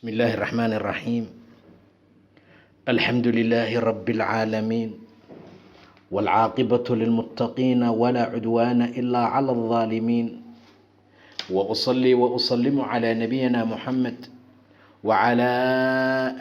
بسم الله الرحمن الرحيم. الحمد لله رب العالمين، والعاقبة للمتقين ولا عدوان إلا على الظالمين، وأصلي وأسلم على نبينا محمد وعلى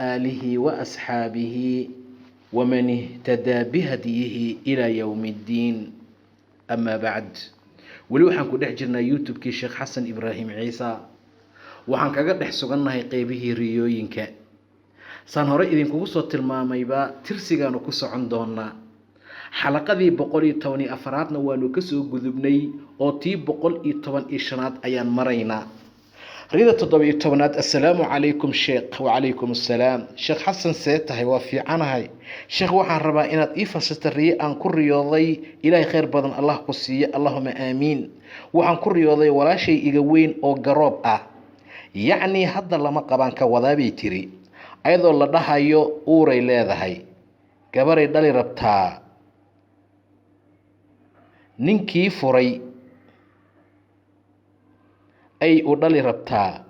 آله وأصحابه ومن اهتدى بهديه إلى يوم الدين. أما بعد، weli waxaan ku dhex jirnaa youtube-kii sheekh xasan ibraahim ciise. waxaan kaga dhex sugannahay qeybihii riyooyinka. saan hore idinkugu soo tilmaamayba tirsigaanu ku socon doonaa. xalaqadii 114aadna waanu ka soo gudubnay oo tii 115aad ayaan maraynaa. rida 17aad. assalaamu calaykum sheekh. wacalaykum assalaam. sheekh xasan see tahay? waa fiicanahay sheekh. waxaan rabaa inaad ii fasirta riyo aan ku riyooday. ilaahay khayr badan allah ku siiyo, allahuma aamiin. waxaan ku riyooday walaashay iga weyn oo garoob ah, yacnii hadda lama qabaan ka wadaabay tiri, ayadoo la dhahayo uuray leedahay, gabaray dhali rabtaa, ninkii furay ay u dhali rabtaa,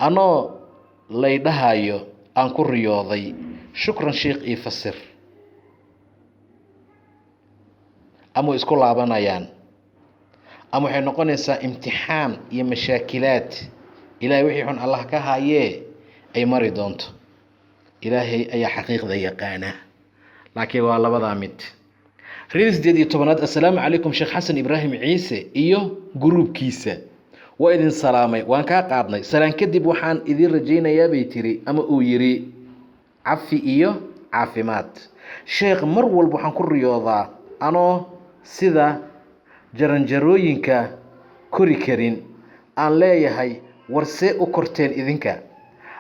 anoo lay dhahayo aan ku riyooday. shukran sheekh ii fasir. ama way isku laabanayaan, ama waxay noqonaysaa imtixaan iyo mashaakilaad ilaahay wixii xun allah ka haayee ay mari doonto. ilaahay ayaa xaqiiqda yaqaana, laakiin waa labadaa mid. rida 18aad. assalaamu calaykum sheekh xasan ibraahim ciise iyo gruubkiisa. waa idin salaamay, waan kaa qaadnay salaan kadib. waxaan idin rajaynayaa bay tiri, ama uu yidhi, cafi iyo caafimaad. sheekh, mar walba waxaan ku riyoodaa anoo sida jaranjarooyinka kori karin. aan leeyahay, warsee u korteen idinka?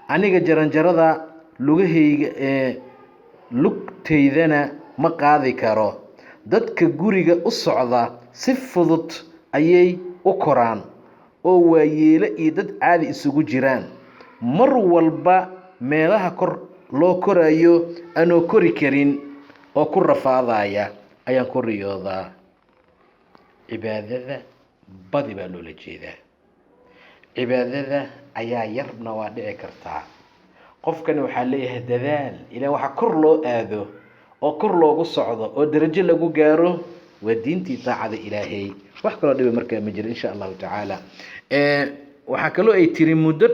aniga jaranjarada lugtaydana ma qaadi karo. dadka guriga u socda si fudud ayay u koraan, oo waayeelo iyo dad caadi isugu jiraan. mar walba meelaha kor loo korayo anoo kori karin oo ku rafaadaya ayaan ku riyoodaa. cibaadada badi baa loola jeedaa. cibaadada ayaa yarna waa dhici kartaa. qofkani waxaa leeyahay dadaal ilaa waxa kor loo aado oo kor loogu socdo oo darajo lagu gaaro waa diintii taacada ilaahay. wax kaloo dhiba markaa ma jiro insha allahu tacaala. waxaa kaloo ay tiri muddo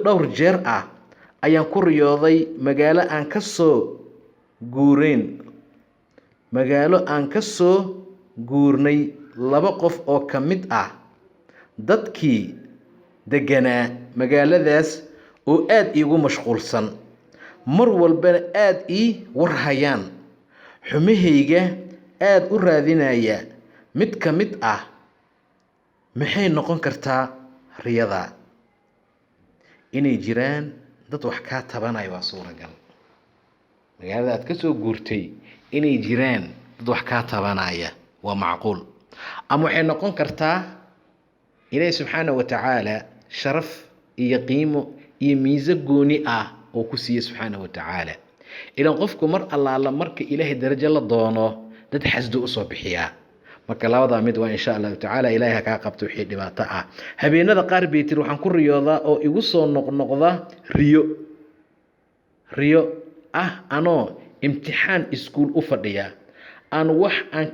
dhowr jeer ah ayaan ku riyooday magaalo aan ka soo guurnay. 2 qof oo ka mid ah dadkii deganaa magaaladaas oo aad iigu mashquulsan, mar walbana aad ii warhayaan, xumahayga aad u raadinaya. mid ka mid ah maxay noqon kartaa riyada? inay jiraan dad wax kaa tabanaya waa suuragal. magaalada aad ka soo guurtay inay jiraan dad wax kaa tabanaya waa macquul. ama waxay noqon kartaa ilaahay subxaanahu wa tacaala sharaf iyo qiimo iyo miise gooni ah oo ku siiye subxaanahu wa tacaala. ilaan qofku mar allaala marka ilaahay darajo la doono dad xasdo usoo bixiyaa. marka labadaa mid waa insha allahu tacaala. ilaahay ha kaa qabto wixii dhibaato ah. habeenada qaar bay tiri waxaan ku riyoodaa oo igu soo noqnoqda riyo ah anoo imtixaan iskuul u fadhiya, aan wax aan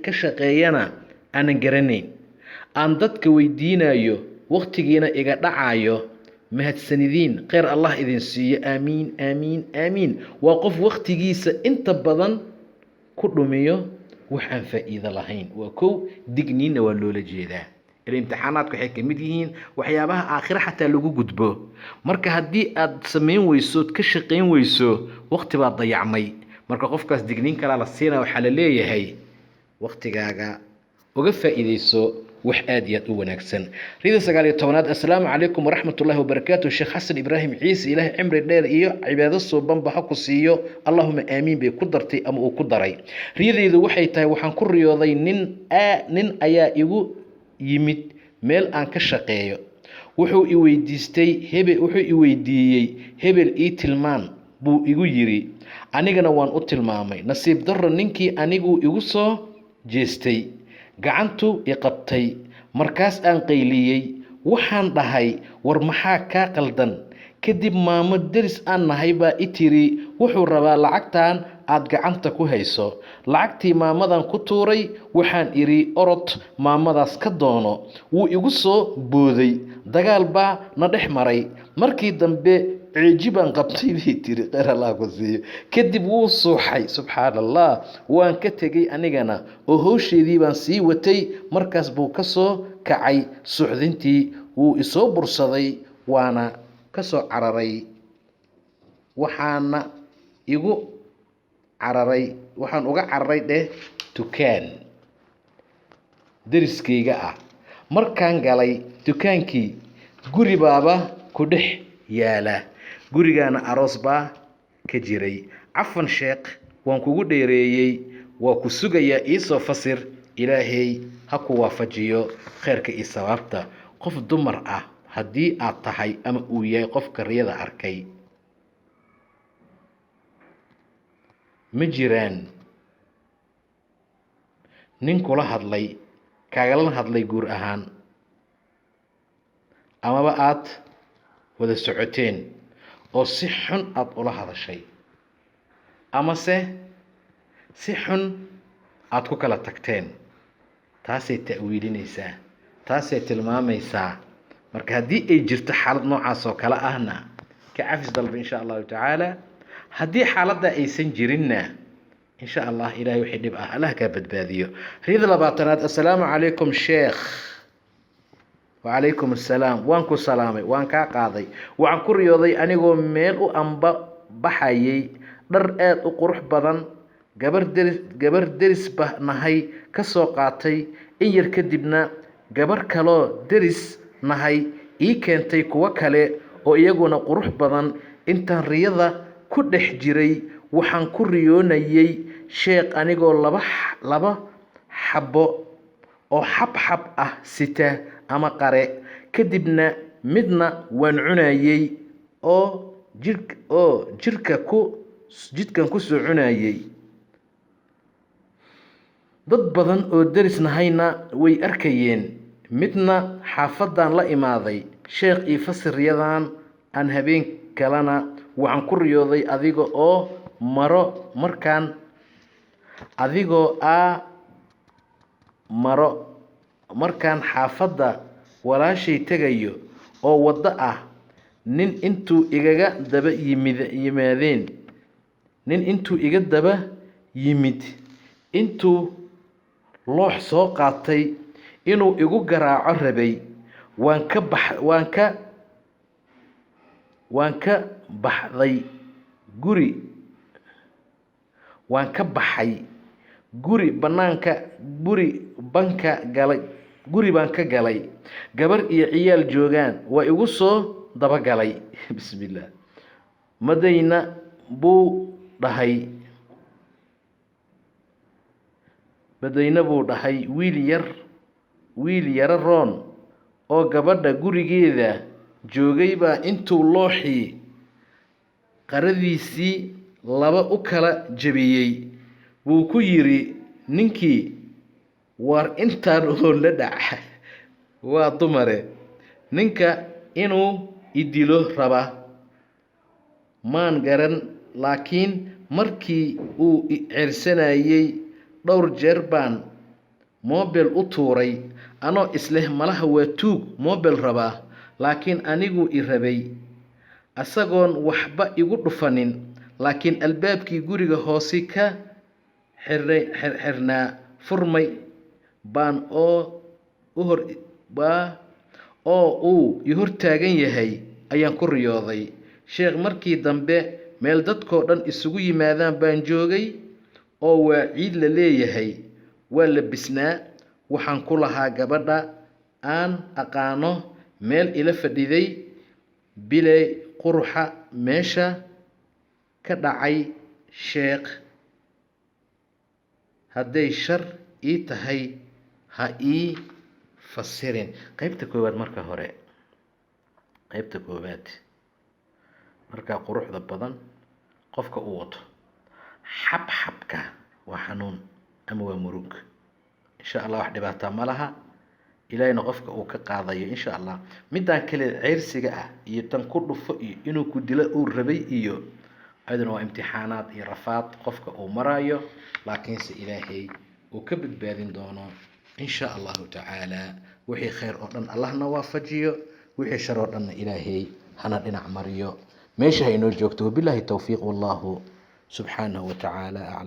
ka shaqeeyana aanan garanayn, aan dadka weydiinayo, waqtigiina iga dhacayo. mahadsanidiin, kheyr allah idin siiyo. aamiin aamiin aamiin. waa qof waqtigiisa inta badan ku dhumiyo wax aan faa'iido lahayn. waa kow. digniinna waa loola jeedaa. imtixaanaadku waxay ka mid yihiin waxyaabaha aakhira xataa lagu gudbo. marka haddii aad samayn weysood ka shaqayn weyso, waqti baad dayacmay. marka qofkaas digniin kalaa la siinaa. waxaa la leeyahay waqtigaaga uga faa'iidayso wax aad iyo aad u wanaagsan. rida 19aad. assalaamu calaykum waraxmatullaahi wabarakaatu sheekh xasan ibraahim ciise. ilaahay cimri dheer iyo cibaado suubanba ha ku siiyo, allahuma aamiin bay ku dartay ama uu ku daray. riyadeydu waxay tahay waxaan ku riyooday nin ayaa igu yimid meel aan ka shaqeeyo. wuxuu i weydiiyey hebel ii tilmaan buu igu yiri. anigana waan u tilmaamay. nasiib darro ninkii aniguu igu soo jeestay, gacantu i qabtay, markaas aan qayliyey waxaan dhahay war maxaa kaa qaldan kadib maamo deris aan nahay baa i tiri wuxuu rabaa lacagtan aad gacanta ku hayso lacagtii maamadan ku tuuray waxaan idhi orod maamadaas ka doono wuu igu soo booday dagaal baa na dhex maray markii dambe ciiji baan qabtay bay tiri khayr allah ku siiyo kadib wuu suuxay subxaan allah waan ka tegey anigana oo howsheedii baan sii watay markaas buu ka soo kacay suuxdintii wuu isoo bursaday waana ka soo cararay waxaan uga cararay dukaan deriskayga ah markaan galay dukaankii guri baaba ku dhex yaala gurigaana aroos baa ka jiray cafan sheekh waan kugu dheereeyey waa ku sugayaa iisoo fasir ilaahay ha ku waafajiyo khayrka iyo sawaabta qof dumar ah haddii aad tahay ama uu yahay qofka riyada arkay ma jiraan nin kula hadlay kagalana hadlay guur ahaan amaba aad wada socoteen oo si xun aad ula hadashay amase si xun aad ku kala tagteen taasay ta'wiilinaysaa taasay tilmaamaysaa marka haddii ay jirto xaalad noocaas oo kale ahna ka cafis dalba insha allahu tacaala haddii xaaladda aysan jirinna insha allah ilaahay wixii dhib ah allah kaa badbaadiyo riyada 20aad assalaamu calaykum sheekh وعليكم السلام وانكو سلامي وانكا قاضي وعنكو رياضي أنيقو ميل أنبا بحايي در آد قروح بدن gabar deris bah nahay ka soo qaatay in yar kadibna gabar kaloo deris nahay ii keentay kuwa kale oo iyaguna qurux badan intaan riyada ku dhex jiray waxaan ku riyoonayay sheekh anigoo laba xabo oo xabxab ah sita ama qare kadibna midna waan cunayay oo jidkan ku soo cunayay dad badan oo deris nahayna way arkayeen midna xaafadan la imaaday sheekh ii fasiriyadan aan habeen kalena waxaan ku riyooday adigoo markaan xaafadda walaashay tegayo oo waddo ah nin intuu iga daba yimid intuu loox soo qaatay inuu igu garaaco rabay waan ka baxay guri baan ka galay gabar iyo ciyaal joogaan waa igu soo dabagalay bismillaah madayna buu dhahay wiil yara roon oo gabadha gurigeeda joogay baa intuu looxii qaradiisii laba u kala jabiyey wuu ku yiri ninkii war intaan oo la dhaca waa dumare ninka inuu idilo raba maan garan laakiin markii uu ceersanayay dhowr jeer baan mobile u tuuray anoo isleh malaha waa tuug mobile rabaa laakiin anigu i rabay asagoon waxba igu dhufanin laakiin albaabkii guriga hoose ka xirnaa furmay baan uu i hor taagan yahay ayaan ku riyooday sheekh markii dambe meel dadkoo dhan isugu yimaadaan baan joogay oo waa ciid la leeyahay waa la bisnaa waxaan ku lahaa gabadha aan aqaano meel ila fadhiday bilay quruxa meesha ka dhacay sheekh hadday shar ii tahay ha ii fasirin qaybta koowaad markaa quruxda badan qofka uu wato xabxabka waa xanuun ama waa murug insha allah wax dhibaataa ma laha ilaahayna qofka uu ka qaadayo insha allah. Midaan kale ceyrsiga ah iyo tan ku dhufo iyo inuu ku dilo uu rabay iyo ayaduna waa imtixaanaad iyo rafaad qofka uu marayo, laakiinse ilaahay uu ka badbaadin doono insha allahu tacaala. wixii khayr oo dhan allahna waafajiyo, wixii shar oo dhanna ilaahay hana dhinac mariyo. meesha ha inoo joogto. wabilaahi towfiiq, wallahu subxaanahu wa tacaala aclam.